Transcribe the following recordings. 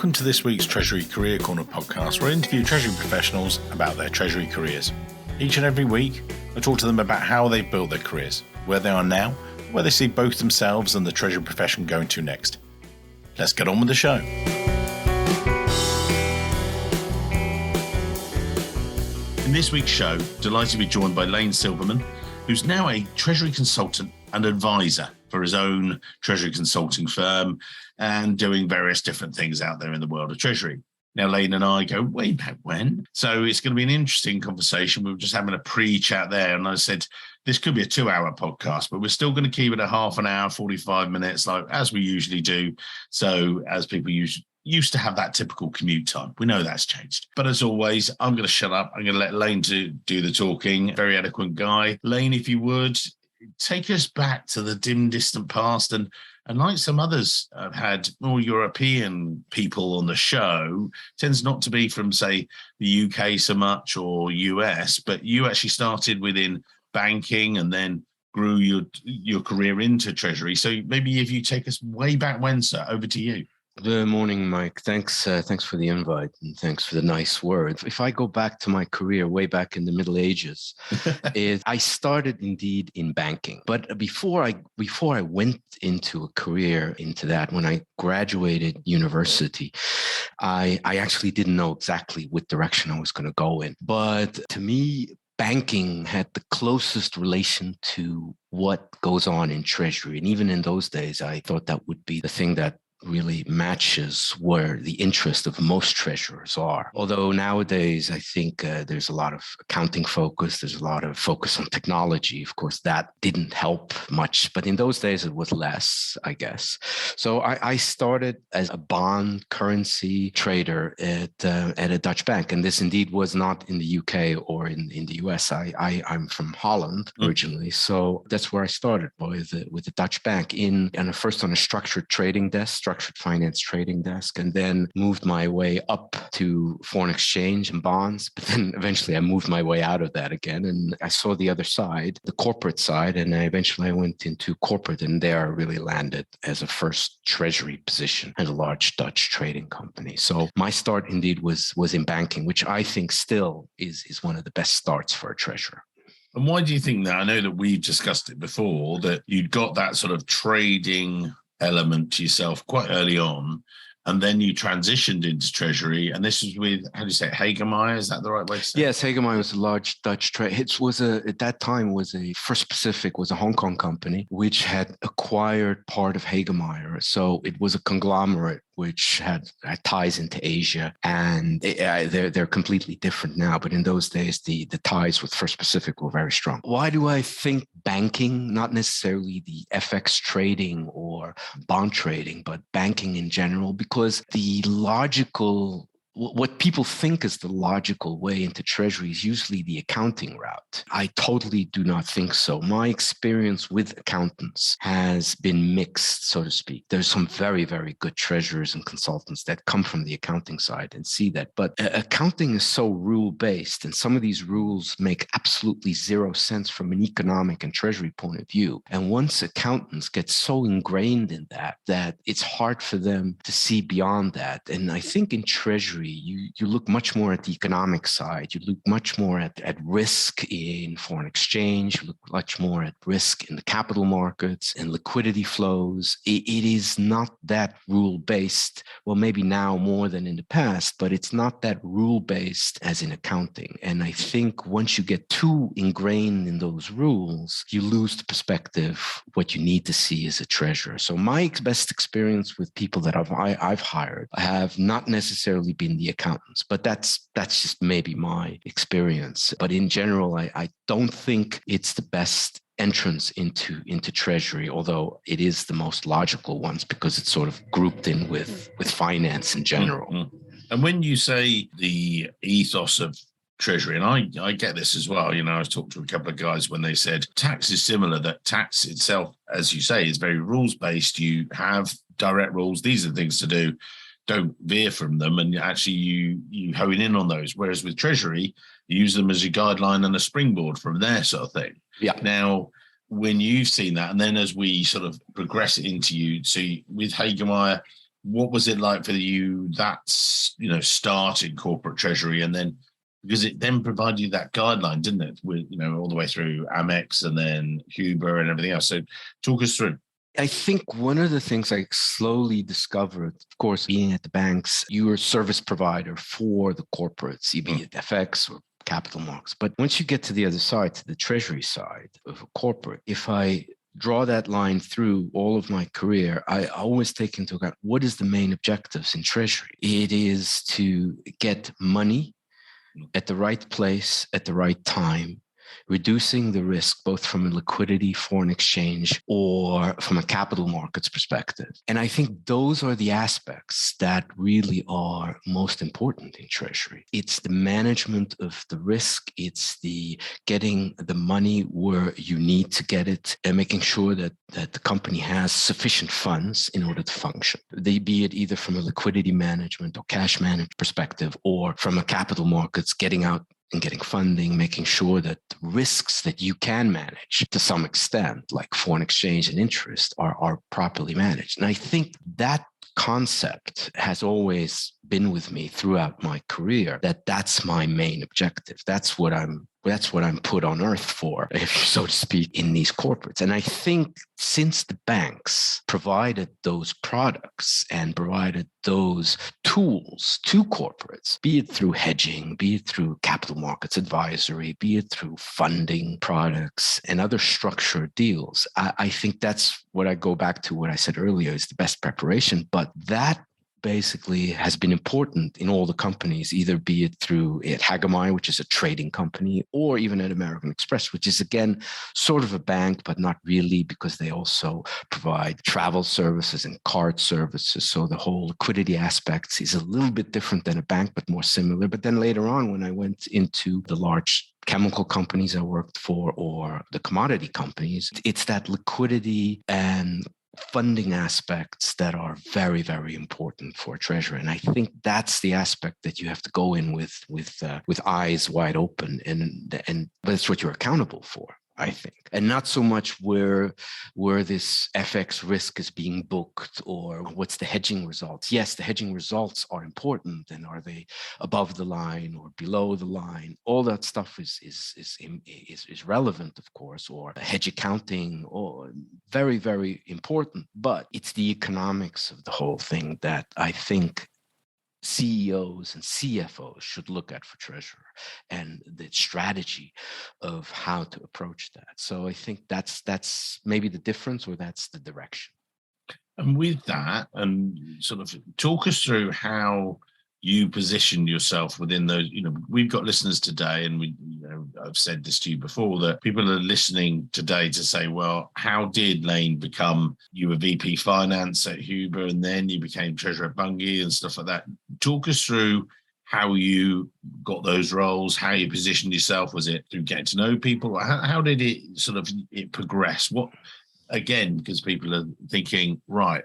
Welcome to this week's Treasury Career Corner podcast, where I interview Treasury professionals about their Treasury careers. Each and every week, I talk to them about how they've built their careers, where they are now, where they see both themselves and the Treasury profession going to next. Let's get on with the show. In this week's show, delighted to be joined by Lane Silverman, who's now a Treasury Consultant and Advisor for his own Treasury Consulting firm and doing various different things out there in the world of Treasury. Now, Lane and I go way back when, so it's going to be an interesting conversation. We were just having a pre-chat there, and I said, this could be a 2-hour podcast, but we're still going to keep it a half an hour, 45 minutes, like as we usually do. So as people used to have that typical commute time. We know that's changed. But as always, I'm going to shut up. I'm going to let Lane do the talking. Very eloquent guy. Lane, if you would, take us back to the dim, distant past. And like some others have had more European people on the show, tends not to be from, say, the UK so much or US, but you actually started within banking and then grew your career into Treasury. So maybe if you take us way back when, sir, over to you. Good morning, Mike. Thanks for the invite and thanks for the nice words. If I go back to my career way back in the Middle Ages, I started indeed in banking. But before I went into a career into that, when I graduated university, I actually didn't know exactly what direction I was going to go in. But to me, banking had the closest relation to what goes on in Treasury. And even in those days, I thought that would be the thing that really matches where the interest of most treasurers are. Although nowadays, I think there's a lot of accounting focus. There's a lot of focus on technology. Of course, that didn't help much. But in those days, it was less, I guess. So I started as a bond currency trader at a Dutch bank. And this indeed was not in the UK or in the US. I'm from Holland originally. So that's where I started with the Dutch bank first on a structured trading desk, structured finance trading desk, and then moved my way up to foreign exchange and bonds. But then eventually I moved my way out of that again. And I saw the other side, the corporate side. And eventually I went into corporate, and there I really landed as a first treasury position at a large Dutch trading company. So my start indeed was in banking, which I think still is one of the best starts for a treasurer. And why do you think that? I know that we've discussed it before, that you'd got that sort of trading element to yourself quite early on, and then you transitioned into Treasury, and this was with, how do you say it, Hagemeyer? Is that the right way to say it? Yes, Hagemeyer was a large Dutch trade. It was at that time First Pacific was a Hong Kong company which had acquired part of Hagemeyer. So it was a conglomerate which had ties into Asia, and they're completely different now. But in those days, the ties with First Pacific were very strong. Why do I think banking, not necessarily the FX trading or bond trading, but banking in general? Because what people think is the logical way into Treasury is usually the accounting route. I totally do not think so. My experience with accountants has been mixed, so to speak. There's some very, very good treasurers and consultants that come from the accounting side and see that. But accounting is so rule-based, and some of these rules make absolutely zero sense from an economic and treasury point of view. And once accountants get so ingrained in that it's hard for them to see beyond that. And I think in Treasury, you look much more at the economic side. You look much more at risk in foreign exchange. You look much more at risk in the capital markets and liquidity flows. It is not that rule-based. Well, maybe now more than in the past, but it's not that rule-based as in accounting. And I think once you get too ingrained in those rules, you lose the perspective, what you need to see as a treasurer. So my best experience with people that I've hired have not necessarily been the accountants, but that's just maybe my experience. But in general, I don't think it's the best entrance into Treasury, although it is the most logical ones because it's sort of grouped in with finance in general. Mm-hmm. And when you say the ethos of Treasury, and I get this as well, I was talking to a couple of guys when they said tax is similar, that tax itself, as you say, is very rules-based. You have direct rules. These are the things to do. Don't veer from them, and actually you hone in on those. Whereas with Treasury, you use them as a guideline and a springboard from there sort of thing. Yeah. Now, when you've seen that, and then as we sort of progress into with Hagemeyer, what was it like for you that's, starting corporate treasury, and then because it then provided you that guideline, didn't it? With, all the way through Amex and then Huber and everything else. So talk us through. I think one of the things I slowly discovered, of course, being at the banks, you were a service provider for the corporates, be it FX or capital markets. But once you get to the other side, to the treasury side of a corporate, if I draw that line through all of my career, I always take into account what is the main objectives in treasury. It is to get money at the right place at the right time, reducing the risk both from a liquidity, foreign exchange, or from a capital markets perspective. And I think those are the aspects that really are most important in treasury. It's the management of the risk. It's the getting the money where you need to get it and making sure that the company has sufficient funds in order to function. They be it either from a liquidity management or cash management perspective, or from a capital markets, getting out and getting funding, making sure that the risks that you can manage to some extent, like foreign exchange and interest, are properly managed. And I think that concept has always been with me throughout my career, that's my main objective. That's what I'm put on earth for, so to speak, in these corporates. And I think since the banks provided those products and provided those tools to corporates, be it through hedging, be it through capital markets advisory, be it through funding products and other structured deals, I think that's what I go back to what I said earlier is the best preparation. But that basically has been important in all the companies, either be it through at Hagemeyer, which is a trading company, or even at American Express, which is, again, sort of a bank, but not really, because they also provide travel services and card services. So the whole liquidity aspects is a little bit different than a bank, but more similar. But then later on, when I went into the large chemical companies I worked for or the commodity companies, it's that liquidity and funding aspects that are very, very important for treasury. And I think that's the aspect that you have to go in with eyes wide open, and that's what you're accountable for, I think, and not so much where this FX risk is being booked or what's the hedging results. Yes, the hedging results are important, and are they above the line or below the line? All that stuff is relevant, of course, or hedge accounting, or very, very important. But it's the economics of the whole thing that I think CEOs and CFOs should look at for treasurer, and the strategy of how to approach that. So I think that's maybe the difference, or that's the direction. And with that, and sort of talk us through how you position yourself within those. We've got listeners today, and I've said this to you before, that people are listening today to say, well, how did Lane become, you were VP Finance at Huber, and then you became Treasurer at Bunge and stuff like that. Talk us through how you got those roles, how you positioned yourself. Was it through getting to know people? How did it progress? What, again, because people are thinking, right,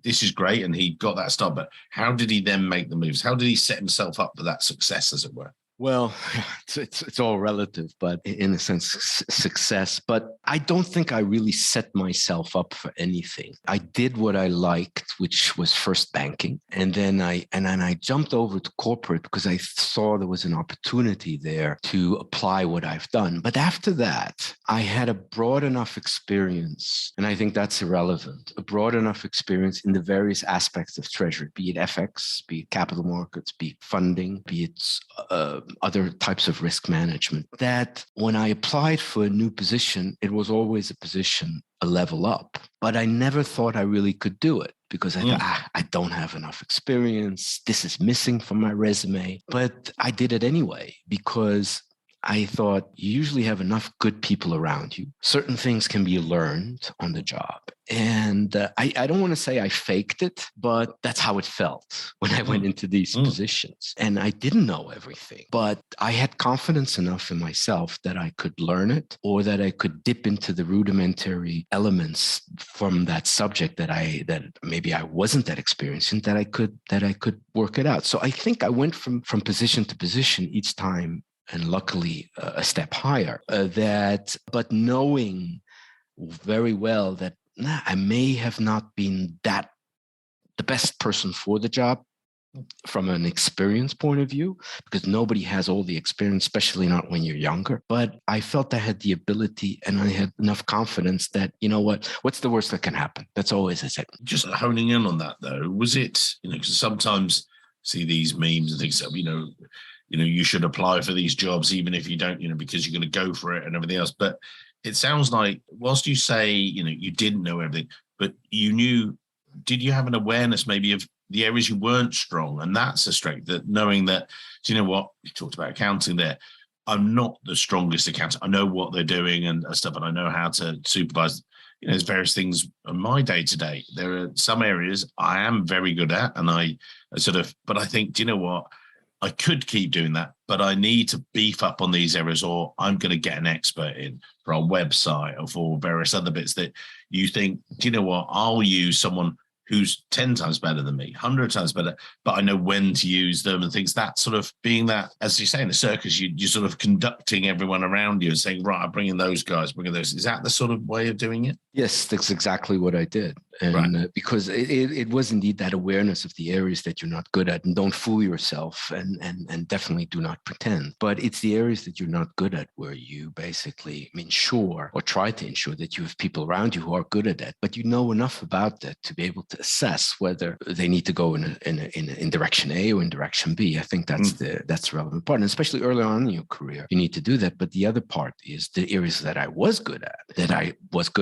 this is great, and he got that start, but how did he then make the moves? How did he set himself up for that success, as it were? Well, it's all relative, but in a sense, success. But I don't think I really set myself up for anything. I did what I liked, which was first banking, and then I jumped over to corporate because I saw there was an opportunity there to apply what I've done. But after that, I had a broad enough experience, and I think that's irrelevant. A broad enough experience in the various aspects of treasury, be it FX, be it capital markets, be it funding, be it other types of risk management, that when I applied for a new position, it was always a level up. But I never thought I really could do it, because I thought, I don't have enough experience. This is missing from my resume. But I did it anyway, because I thought you usually have enough good people around you. Certain things can be learned on the job. And I don't want to say I faked it, but that's how it felt when I went into these positions. And I didn't know everything, but I had confidence enough in myself that I could learn it, or that I could dip into the rudimentary elements from that subject that maybe I wasn't that experienced in, that I could work it out. So I think I went from position to position each time, and luckily a step higher, but knowing very well that I may have not been that the best person for the job from an experience point of view, because nobody has all the experience, especially not when you're younger. But I felt I had the ability and I had enough confidence that, what's the worst that can happen? That's always I said. Just honing in on that though, was it, because sometimes see these memes and things, you should apply for these jobs, even if you don't, because you're going to go for it and everything else. But it sounds like whilst you say, you didn't know everything, but you knew, did you have an awareness maybe of the areas you weren't strong? And that's a strength, that knowing that, do you know what, you talked about accounting there. I'm not the strongest accountant. I know what they're doing and stuff, and I know how to supervise. There's various things in my day-to-day. There are some areas I am very good at, and I but I think, do you know what? I could keep doing that, but I need to beef up on these areas, or I'm going to get an expert in for our website or for various other bits that you think, do you know what? I'll use someone who's 10 times better than me, 100 times better, but I know when to use them and things. That sort of being that, as you say, in the circus, you're sort of conducting everyone around you and saying, right, I'm bringing those guys, bringing those. Is that the sort of way of doing it? Yes, that's exactly what I did. And right. Because it was indeed that awareness of the areas that you're not good at, and don't fool yourself, and definitely do not pretend. But it's the areas that you're not good at where you basically ensure or try to ensure that you have people around you who are good at that, but you know enough about that to be able to assess whether they need to go in direction A or in direction B. I think that's the relevant part, and especially early on in your career, you need to do that. But the other part is the areas that I was good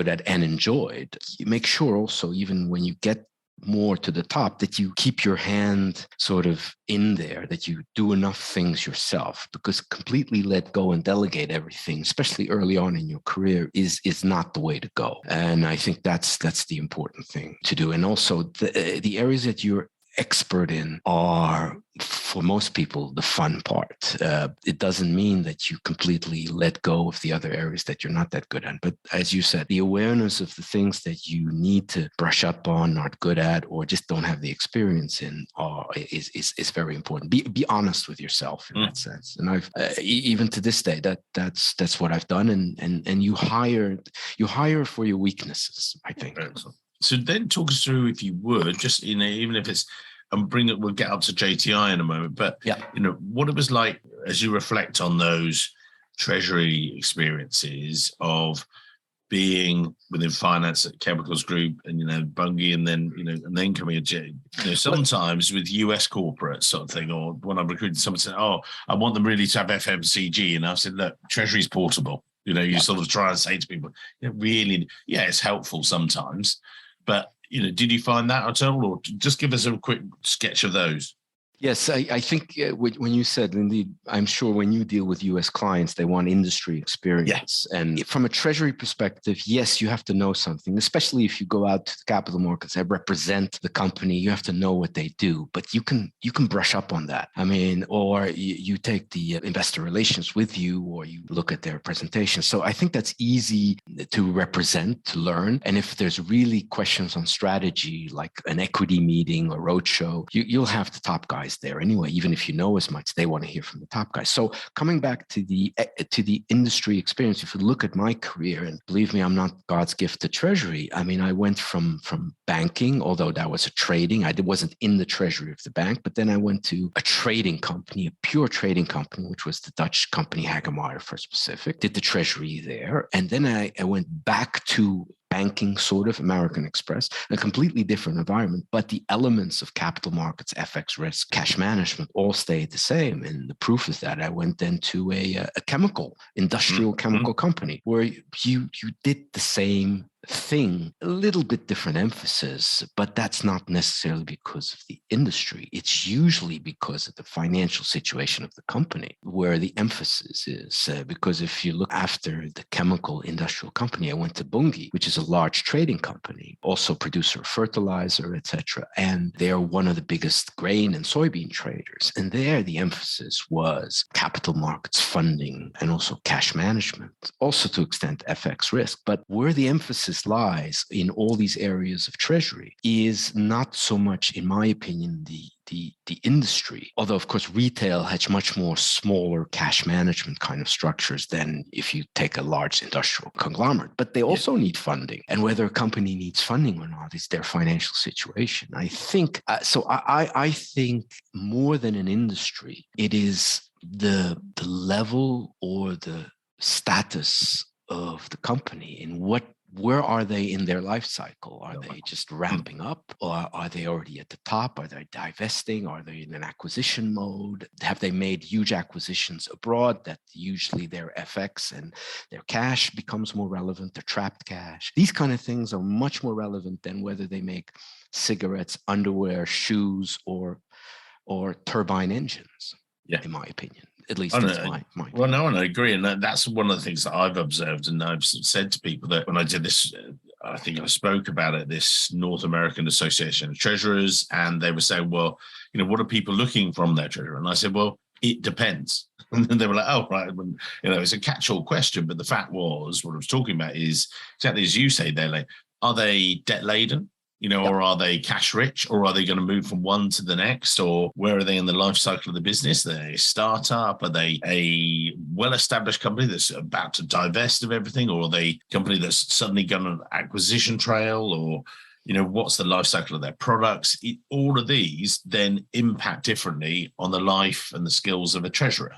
at, and enjoyed. You make sure also, even when you get more to the top, that you keep your hand sort of in there, that you do enough things yourself, because completely let go and delegate everything, especially early on in your career, is not the way to go. And I think that's the important thing to do. And also the areas that you're expert in are, for most people, the fun part. It doesn't mean that you completely let go of the other areas that you're not that good at. But as you said, the awareness of the things that you need to brush up on, not good at, or just don't have the experience in, is very important. Be honest with yourself in that sense. And I've even to this day, that's what I've done. And you hire for your weaknesses, I think. Excellent. So then talk us through, if you would, just, even if it's, and we'll get up to JTI in a moment, but, what it was like as you reflect on those treasury experiences of being within finance at Chemicals Group and, Bunge, and then coming at, sometimes with US corporate sort of thing, or when I'm recruiting, someone said, oh, I want them really to have FMCG. And I said, look, treasury's portable. You sort of try and say to people, really, it's helpful sometimes. But, did you find that at all, or just give us a quick sketch of those? Yes, I think when you said, indeed, I'm sure when you deal with U.S. clients, they want industry experience. Yes. And from a treasury perspective, yes, you have to know something, especially if you go out to the capital markets and represent the company. You have to know what they do, but you can brush up on that. I mean, or you take the investor relations with you, or you look at their presentation. So I think that's easy to represent, to learn. And if there's really questions on strategy, like an equity meeting or roadshow, you'll have the top guys there anyway. Even if you know as much, they want to hear from the top guys. So coming back to the industry experience, if you look at my career, and believe me, I'm not God's gift to treasury. I mean, I went from banking, although that was a trading. I wasn't in the treasury of the bank, but then I went to a trading company, a pure trading company, which was the Dutch company Hagemeyer First Pacific. Did the treasury there, and then I went back to banking, sort of American Express, a completely different environment, but the elements of capital markets, FX risk, cash management all stayed the same. And the proof is that I went then to a industrial chemical company, where you did the same thing, a little bit different emphasis, but that's not necessarily because of the industry. It's usually because of the financial situation of the company where the emphasis is. Because if you look after the chemical industrial company, I went to Bunge, which is a large trading company, also producer of fertilizer, etc. And they're one of the biggest grain and soybean traders. And there the emphasis was capital markets funding and also cash management, also to extent FX risk. But where the emphasis emphasis lies in all these areas of treasury is not so much, in my opinion, the industry, although of course retail has much more smaller cash management kind of structures than if you take a large industrial conglomerate, but they also need funding, and whether a company needs funding or not is their financial situation. I think I think more than an industry, it is the level or the status of the company and where are they in their life cycle? Are they just ramping up, or are they already at the top? Are they divesting? Are they in an acquisition mode? Have they made huge acquisitions abroad that usually their FX and their cash becomes more relevant, their trapped cash? These kind of things are much more relevant than whether they make cigarettes, underwear, shoes, or turbine engines, in my opinion. At least that's my well, no, and I agree. And that's one of the things that I've observed. And I've said to people that when I did this, I think I spoke about it, this North American Association of Treasurers, and they were saying, well, what are people looking from their treasurer? And I said, well, it depends. And then they were like, oh, right. It's a catch-all question. But the fact was, what I was talking about is exactly as you say, they're like, are they debt laden? Or are they cash rich, or are they going to move from one to the next, or where are they in the life cycle of the business? Are they a startup? Are they a well-established company that's about to divest of everything, or are they a company that's suddenly gone on an acquisition trail, or what's the life cycle of their products? All of these then impact differently on the life and the skills of a treasurer.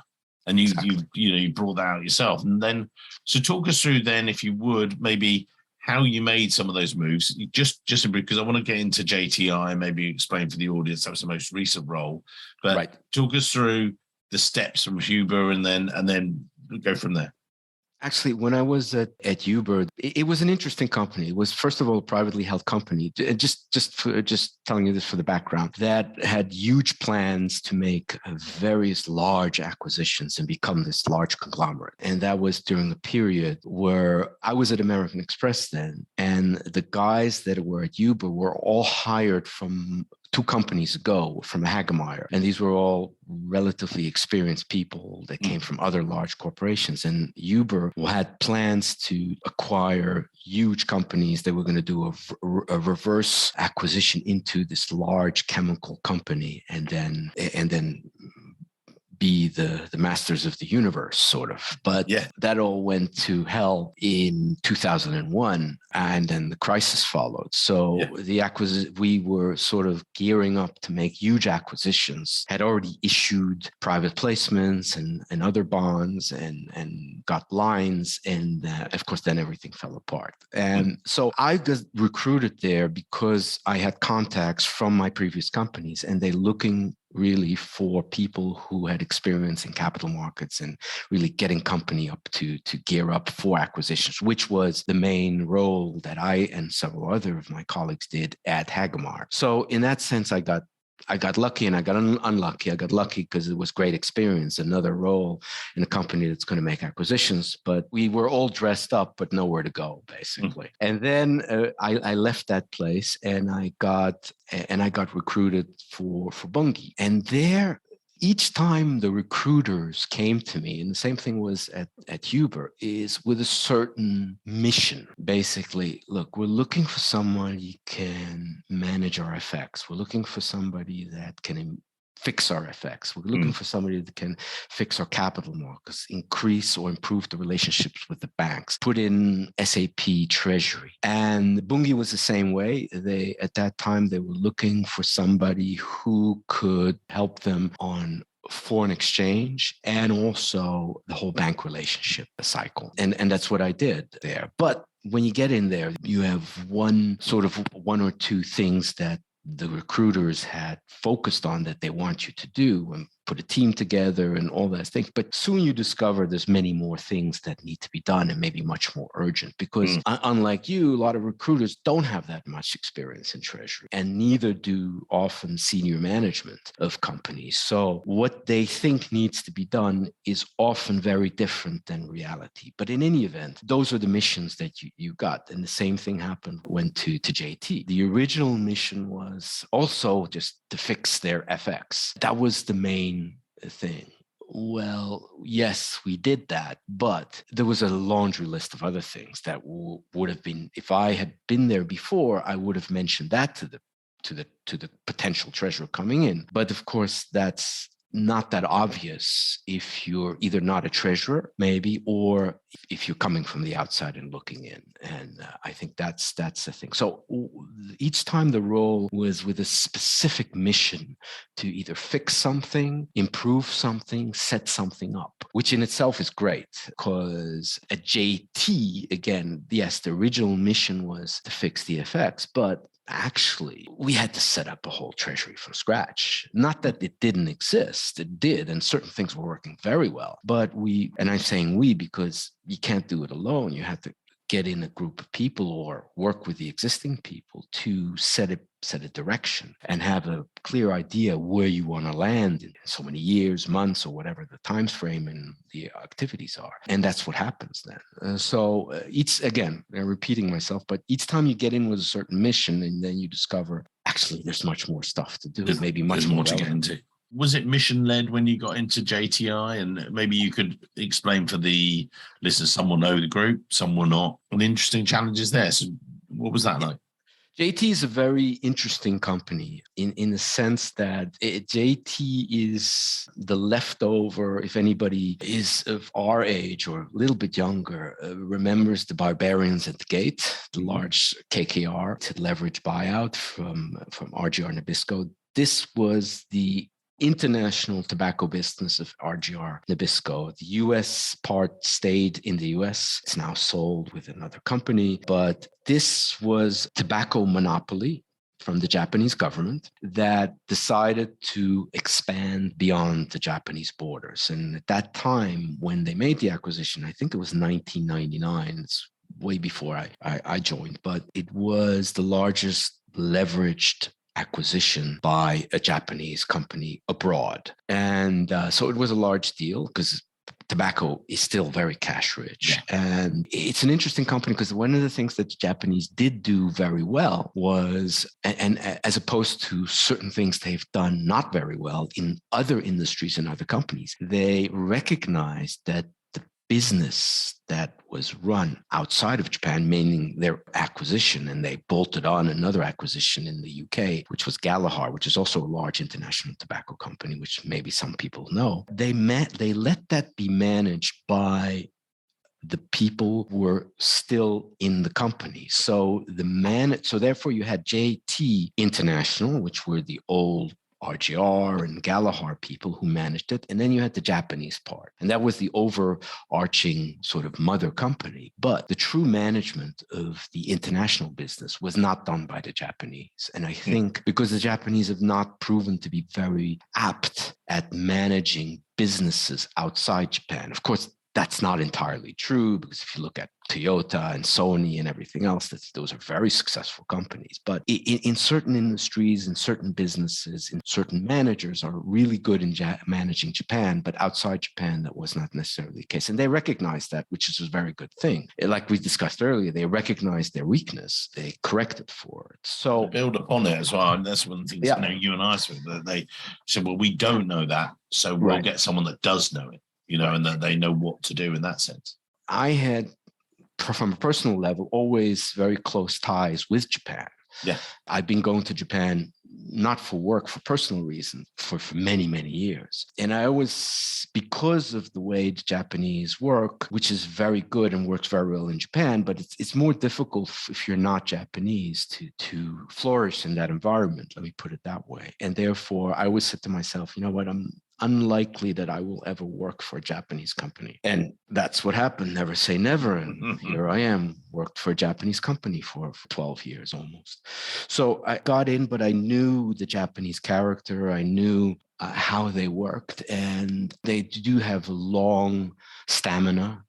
And you brought that out yourself. And then, so talk us through then, if you would, maybe how you made some of those moves, just because I want to get into JTI and maybe explain for the audience that was the most recent role. But talk us through the steps from Huber and then go from there. Actually, when I was at Uber, it was an interesting company. It was, first of all, a privately held company. Just telling you this for the background, that had huge plans to make various large acquisitions and become this large conglomerate. And that was during a period where I was at American Express then, and the guys that were at Uber were all hired from 2 companies ago from Hagemeyer. And these were all relatively experienced people that came from other large corporations. And Uber had plans to acquire huge companies. They were going to do a reverse acquisition into this large chemical company and then be the masters of the universe, sort of. But that all went to hell in 2001, and then the crisis followed. So we were sort of gearing up to make huge acquisitions, had already issued private placements and other bonds and got lines. And of course, then everything fell apart. And so I got recruited there because I had contacts from my previous companies, and they looking really for people who had experience in capital markets and really getting company up to gear up for acquisitions, which was the main role that I and several other of my colleagues did at Hagemeyer. So in that sense, I got lucky and I got unlucky. I got lucky because it was great experience, another role in a company that's going to make acquisitions, but we were all dressed up, but nowhere to go, basically. And then I left that place and I got recruited for Bunge. And there, each time the recruiters came to me, and the same thing was at Huber, is with a certain mission. Basically, look, we're looking for somebody who can manage our FX. We're looking for somebody that can fix our FX. We're looking for somebody that can fix our capital markets, increase or improve the relationships with the banks, put in SAP Treasury. And Bunge was the same way. At that time, they were looking for somebody who could help them on foreign exchange and also the whole bank relationship cycle. And that's what I did there. But when you get in there, you have one or two things that the recruiters had focused on that they want you to do and put a team together and all those things. But soon you discover there's many more things that need to be done and maybe much more urgent because unlike you, a lot of recruiters don't have that much experience in treasury and neither do often senior management of companies. So what they think needs to be done is often very different than reality. But in any event, those are the missions that you got. And the same thing went to JT. The original mission was also just to fix their FX. That was the main thing. Well, yes, we did that, but there was a laundry list of other things that would have been, if I had been there before, I would have mentioned that to the potential treasurer coming in. But of course, that's not that obvious if you're either not a treasurer, maybe, or if you're coming from the outside and looking in. And I think that's the thing. So each time the role was with a specific mission to either fix something, improve something, set something up, which in itself is great because at JT, again, yes, the original mission was to fix the effects, but actually, we had to set up a whole treasury from scratch. Not that it didn't exist, it did, and certain things were working very well. But and I'm saying we because you can't do it alone. You have to get in a group of people or work with the existing people to set a direction and have a clear idea where you want to land in so many years, months, or whatever the time frame and the activities are. And that's what happens then. Each, again, I'm repeating myself, but each time you get in with a certain mission and then you discover, actually, there's much more stuff to do, maybe much more to get into. Was it mission-led when you got into JTI? And maybe you could explain for the listeners, some will know the group, some will not, and the interesting challenges there. So what was that like? JT is a very interesting company in the sense that JT is the leftover, if anybody is of our age or a little bit younger, remembers the Barbarians at the Gate, the large KKR to leverage buyout from RGR Nabisco. This was the international tobacco business of RGR Nabisco. The US part stayed in the US. It's now sold with another company, but this was tobacco monopoly from the Japanese government that decided to expand beyond the Japanese borders. And at that time, when they made the acquisition, I think it was 1999, it's way before I joined, but it was the largest leveraged acquisition by a Japanese company abroad. And so it was a large deal because tobacco is still very cash rich. Yeah. And it's an interesting company because one of the things that the Japanese did do very well was, and as opposed to certain things they've done not very well in other industries and other companies, they recognized that the business that was run outside of Japan, meaning their acquisition, and they bolted on another acquisition in the UK, which was Galahar, which is also a large international tobacco company, which maybe some people know. They let that be managed by the people who were still in the company. So therefore you had JT International, which were the old RGR and Galahar people who managed it. And then you had the Japanese part. And that was the overarching sort of mother company. But the true management of the international business was not done by the Japanese. And I think because the Japanese have not proven to be very apt at managing businesses outside Japan. Of course, that's not entirely true because if you look at Toyota and Sony and everything else, those are very successful companies. But in certain industries, in certain businesses, in certain managers are really good in managing Japan, but outside Japan, that was not necessarily the case. And they recognized that, which is a very good thing. Like we discussed earlier, they recognized their weakness. They corrected for it. So they build upon it as well. And that's one of the things you and I said, that they said, well, we don't know that, so we'll get someone that does know it. And that they know what to do in that sense. I had, from a personal level, always very close ties with Japan. Yeah. I've been going to Japan, not for work, for personal reasons, for many, many years. And I always, because of the way the Japanese work, which is very good and works very well in Japan, but it's more difficult if you're not Japanese to flourish in that environment, let me put it that way. And therefore, I always said to myself, you know what, I'm unlikely that I will ever work for a Japanese company. And that's what happened. Never say never. And here I am, worked for a Japanese company for 12 years almost. So I got in, but I knew the Japanese character. I knew how they worked. And they do have a long stamina.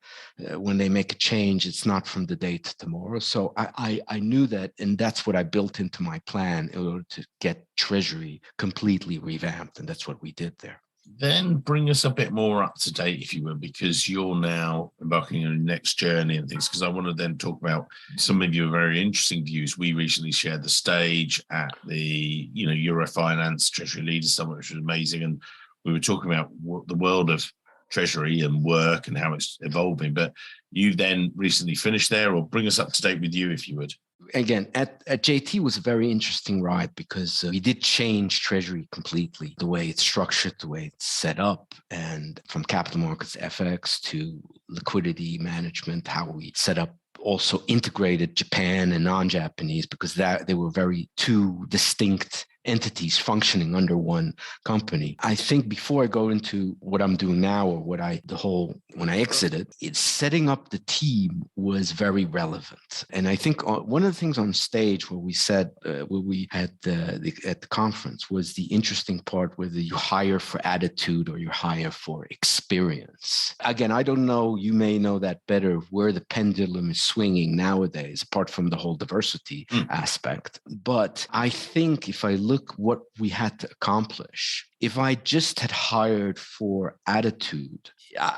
When they make a change, it's not from the day to tomorrow. So I knew that, and that's what I built into my plan in order to get Treasury completely revamped. And that's what we did there. Then bring us a bit more up to date, if you will, because you're now embarking on your next journey and things. Because I want to then talk about some of your very interesting views. We recently shared the stage at the Euro Finance Treasury Leaders Summit, which was amazing. And we were talking about what the world of Treasury and work and how it's evolving. But you've then recently finished there, or bring us up to date with you, if you would. Again, at JT was a very interesting ride because we did change Treasury completely, the way it's structured, the way it's set up, and from capital markets FX to liquidity management, how we set up also integrated Japan and non-Japanese, because they were very two distinct entities functioning under one company. I think before I go into what I'm doing now, or when I exited, it's setting up the team was very relevant. And I think one of the things on stage where we said, where we had at the conference, was the interesting part, whether you hire for attitude or you hire for experience. Again, I don't know, you may know that better, where the pendulum is swinging nowadays, apart from the whole diversity aspect. But I think if I look what we had to accomplish, if I just had hired for attitude,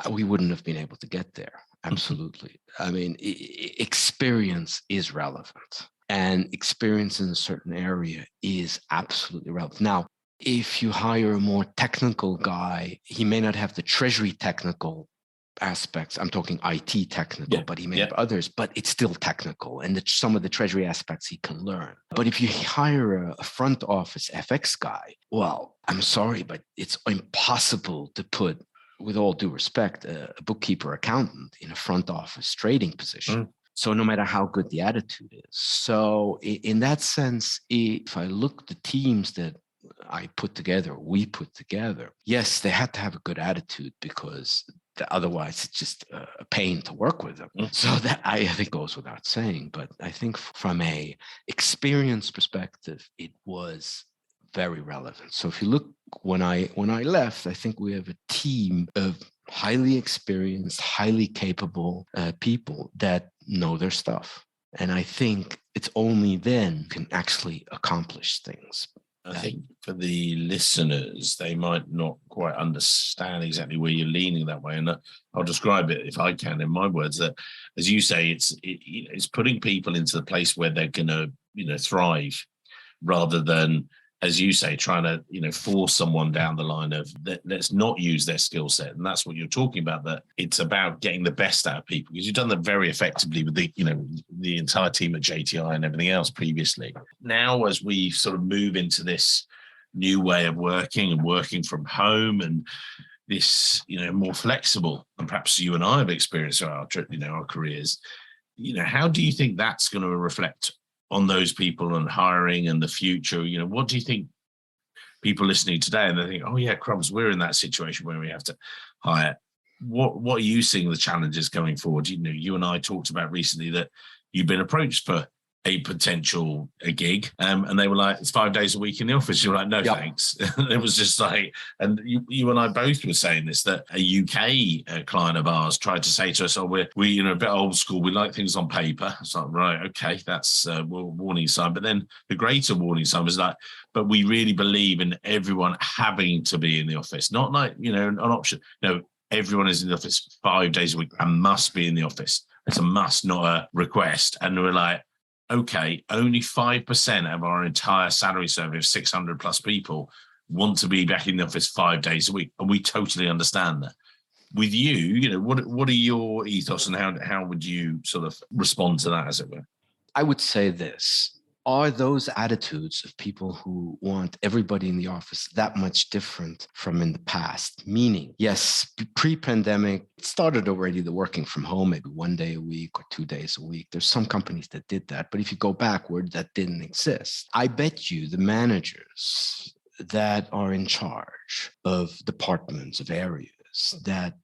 we wouldn't have been able to get there. Absolutely. I mean, experience is relevant, and experience in a certain area is absolutely relevant. Now, if you hire a more technical guy, he may not have the Treasury technical aspects. I'm talking IT technical, but he may have others, but it's still technical. And some of the Treasury aspects he can learn. But if you hire a front office FX guy, well, I'm sorry, but it's impossible to put, with all due respect, a bookkeeper accountant in a front office trading position. So no matter how good the attitude is. So in that sense, if I look at the teams that we put together, yes, they had to have a good attitude, because otherwise it's just a pain to work with them. So that I think goes without saying. But I think from a experience perspective, it was very relevant. So if you look, when I left, I think we have a team of highly experienced, highly capable people that know their stuff. And I think it's only then you can actually accomplish things. I think for the listeners, they might not quite understand exactly where you're leaning that way. And I'll describe it, if I can, in my words, that, as you say, it's putting people into the place where they're going to, thrive, rather than, as you say, trying to, force someone down the line of let's not use their skill set. And that's what you're talking about, that it's about getting the best out of people, because you've done that very effectively with the entire team at JTI and everything else previously. Now, as we sort of move into this new way of working and working from home, and this, more flexible, and perhaps you and I have experienced our careers, how do you think that's going to reflect on those people and hiring and the future? What do you think people listening today, and they think, oh yeah, crumbs, we're in that situation where we have to hire. What are you seeing the challenges going forward? You and I talked about recently that you've been approached for a potential gig, and they were like, it's 5 days a week in the office. You're like, no, thanks. And it was just like, and you and I both were saying this, that a UK client of ours tried to say to us, oh, we're a bit old school, we like things on paper. It's like, right, okay, that's a warning sign. But then the greater warning sign was like, but we really believe in everyone having to be in the office, not like, an option. No, everyone is in the office 5 days a week and must be in the office. It's a must, not a request. And we're like, okay, only 5% of our entire salary survey of 600 plus people want to be back in the office 5 days a week. And we totally understand that. With you, what are your ethos, and how would you sort of respond to that, as it were? I would say this. Are those attitudes of people who want everybody in the office that much different from in the past? Meaning, yes, pre-pandemic, it started already the working from home, maybe 1 day a week or 2 days a week. There's some companies that did that. But if you go backward, that didn't exist. I bet you the managers that are in charge of departments, of areas that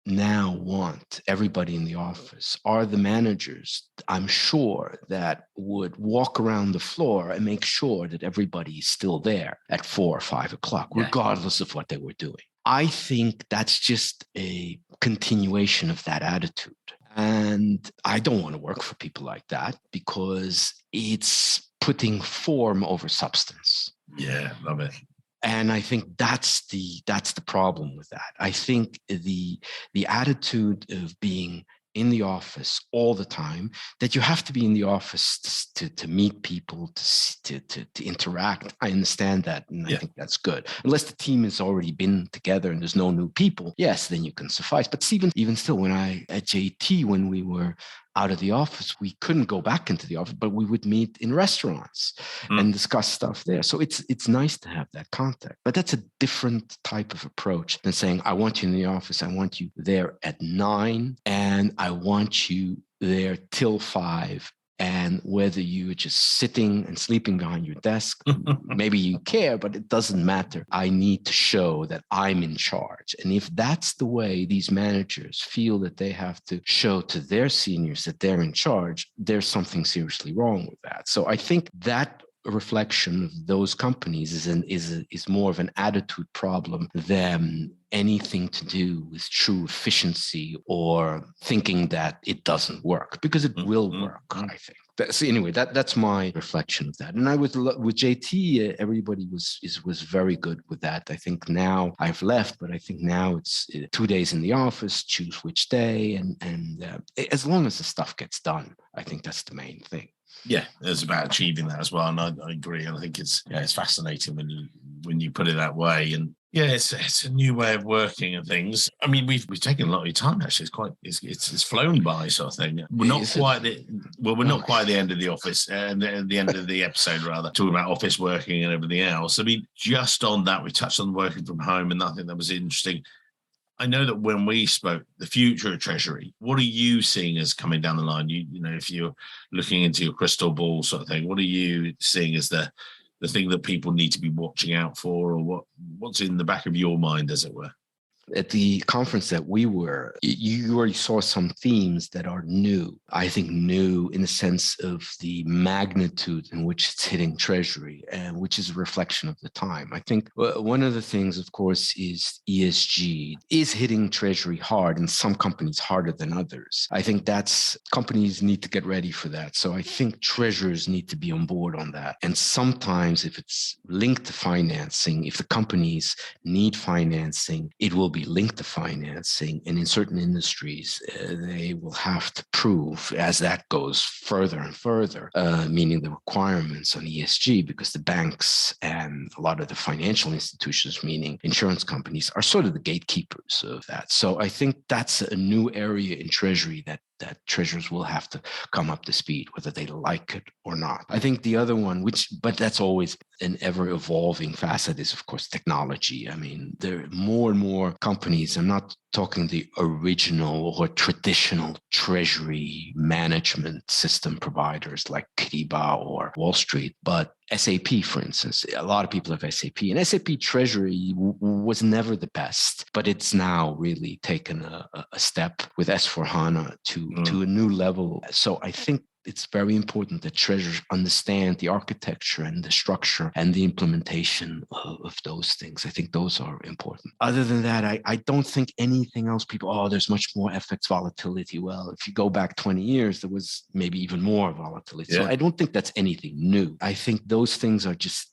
now want everybody in the office are the managers, I'm sure, that would walk around the floor and make sure that everybody is still there at 4 or 5 o'clock, regardless of what they were doing. I think that's just a continuation of that attitude. And I don't want to work for people like that, because it's putting form over substance. Yeah, love it. And I think that's the problem with that. I think the attitude of being in the office all the time, that you have to be in the office to meet people, to interact. I understand that, and I think that's good. Unless the team has already been together and there's no new people, yes, then you can suffice. But even still, when at JT, when we were out of the office, we couldn't go back into the office, but we would meet in restaurants and discuss stuff there. So it's nice to have that contact, but that's a different type of approach than saying, I want you in the office, I want you there at 9, and I want you there till 5. And whether you're just sitting and sleeping behind your desk, maybe you care, but it doesn't matter. I need to show that I'm in charge. And if that's the way these managers feel that they have to show to their seniors that they're in charge, there's something seriously wrong with that. So I think that a reflection of those companies is more of an attitude problem than anything to do with true efficiency or thinking that it doesn't work, because it will work, I think. So anyway, that's my reflection of that. And I with JT, everybody was very good with that. I think now I've left, but I think now it's 2 days in the office, choose which day, and as long as the stuff gets done, I think that's the main thing. Yeah, it's about achieving that as well, and I agree. And I think it's fascinating when you put it that way. And yeah, it's a new way of working and things. I mean, we've taken a lot of your time actually. It's flown by, sort of thing. We're not quite not quite at the end of the office, and the end of the episode rather, talking about office working and everything else. I mean, just on that, we touched on working from home, and I think that was interesting. I know that when we spoke, the future of Treasury, what are you seeing as coming down the line? You know, if you're looking into your crystal ball sort of thing, what are you seeing as the thing that people need to be watching out for, or what's in the back of your mind, as it were? At the conference that we were, you already saw some themes that are new. I think new in the sense of the magnitude in which it's hitting Treasury, and which is a reflection of the time. I think one of the things, of course, is ESG is hitting Treasury hard, and some companies harder than others. I think companies need to get ready for that. So I think treasurers need to be on board on that. And sometimes if it's linked to financing, if the companies need financing, it will be linked to financing, and in certain industries they will have to prove, as that goes further and further, meaning the requirements on ESG, because the banks and a lot of the financial institutions, meaning insurance companies, are sort of the gatekeepers of that. So I think that's a new area in Treasury that treasurers will have to come up to speed, whether they like it or not. I think the other one, but that's always an ever-evolving facet, is, of course, technology. I mean, there are more and more companies, I'm not talking the original or traditional treasury management system providers like Kyriba or Wall Street, but SAP, for instance. A lot of people have SAP, and SAP Treasury was never the best, but it's now really taken a step with S4HANA to a new level. So I think it's very important that treasurers understand the architecture and the structure and the implementation of those things. I think those are important. Other than that, I don't think anything else. There's much more FX volatility. Well, if you go back 20 years, there was maybe even more volatility. Yeah. So I don't think that's anything new. I think those things are just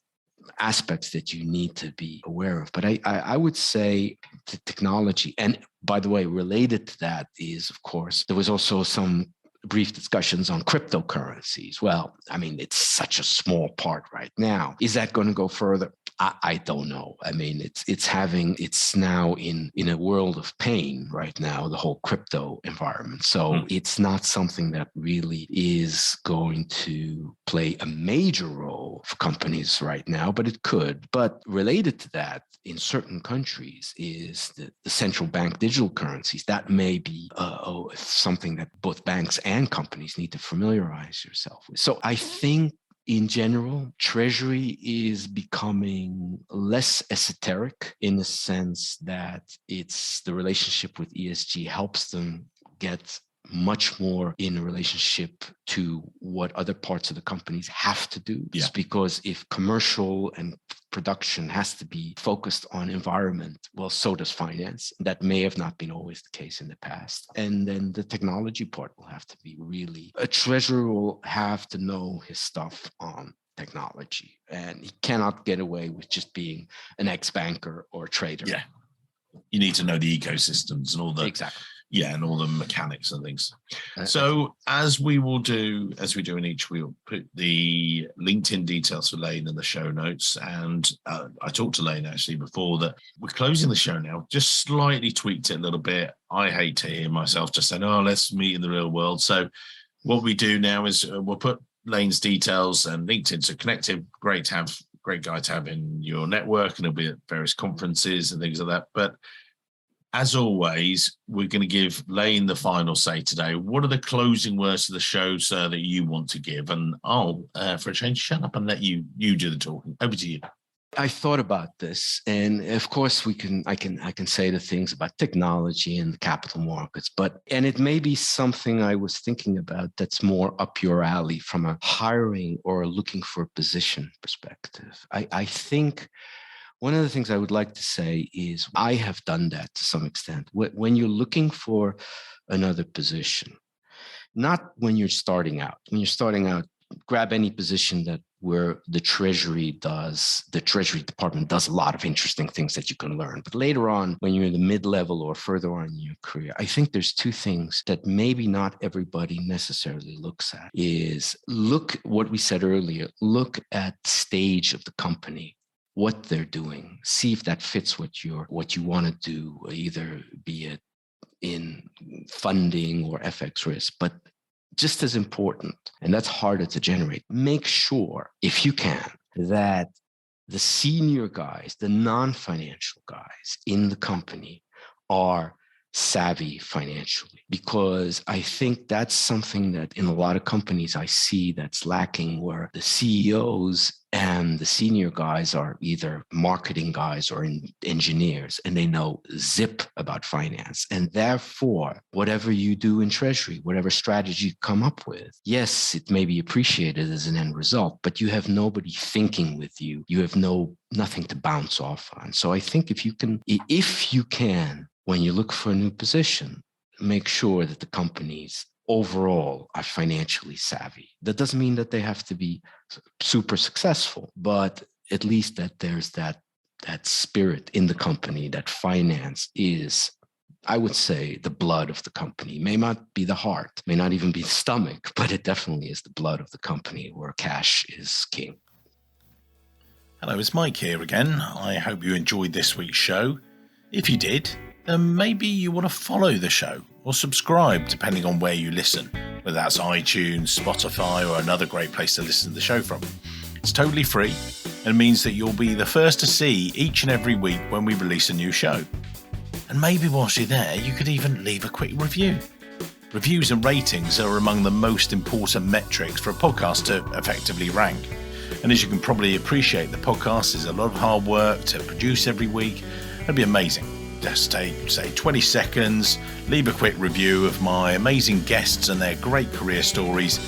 aspects that you need to be aware of. But I would say the technology, and by the way, related to that is, of course, there was also some brief discussions on cryptocurrencies. Well, I mean, it's such a small part right now. Is that going to go further? I don't know. I mean, it's now in a world of pain right now, the whole crypto environment. So it's not something that really is going to play a major role for companies right now, but it could. But related to that, in certain countries, is the central bank digital currencies. That may be something that both banks and companies need to familiarize yourself with. So I think, in general, Treasury is becoming less esoteric in the sense that it's the relationship with ESG helps them get much more in a relationship to what other parts of the companies have to do. Yeah. Because if commercial and production has to be focused on environment, well, so does finance. That may have not been always the case in the past. And then the technology part will have to be really, a treasurer will have to know his stuff on technology, and he cannot get away with just being an ex-banker or trader. Yeah. You need to know the ecosystems and all the Yeah, and all the mechanics and things. So as we do in each, we'll put the LinkedIn details for Lane in the show notes. And I talked to Lane actually before that we're closing the show now, just slightly tweaked it a little bit. I hate to hear myself just saying, oh, let's meet in the real world. So what we do now is we'll put Lane's details and LinkedIn. So connected, great guy to have in your network, and he'll be at various conferences and things like that. But as always, we're going to give Lane the final say today. What are the closing words of the show, sir, that you want to give? And I'll, for a change, shut up and let you do the talking. Over to you. I thought about this, and of course, I can say the things about technology and the capital markets, and it may be something I was thinking about that's more up your alley from a hiring or looking for a position perspective. I think one of the things I would like to say is I have done that to some extent. When you're looking for another position, not when you're starting out. When you're starting out, grab any position where the Treasury Department does a lot of interesting things that you can learn. But later on, when you're in the mid-level or further on in your career, I think there's two things that maybe not everybody necessarily looks at. Is look what we said earlier, look at stage of the company, what they're doing, see if that fits what you want to do, either be it in funding or FX risk. But just as important, and that's harder to generate, make sure, if you can, that the senior guys, the non-financial guys in the company are savvy financially, because I think that's something that in a lot of companies I see that's lacking, where the CEOs and the senior guys are either marketing guys or engineers, and they know zip about finance. And therefore, whatever you do in Treasury, whatever strategy you come up with, yes, it may be appreciated as an end result, but you have nobody thinking with you. You have nothing to bounce off on. So I think if you can, when you look for a new position, make sure that the companies overall are financially savvy. That doesn't mean that they have to be super successful, but at least that there's that spirit in the company, that finance is, I would say, the blood of the company. May not be the heart, may not even be the stomach, but it definitely is the blood of the company, where cash is king. Hello, it's Mike here again. I hope you enjoyed this week's show. If you did, then maybe you want to follow the show or subscribe, depending on where you listen, whether that's iTunes, Spotify, or another great place to listen to the show from. It's totally free and means that you'll be the first to see each and every week when we release a new show. And maybe whilst you're there, you could even leave a quick review. Reviews and ratings are among the most important metrics for a podcast to effectively rank. And as you can probably appreciate, the podcast is a lot of hard work to produce every week. It'd be amazing. Just take, say, 20 seconds, leave a quick review of my amazing guests and their great career stories.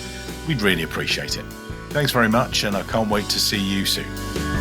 We'd really appreciate it. Thanks very much, and I can't wait to see you soon.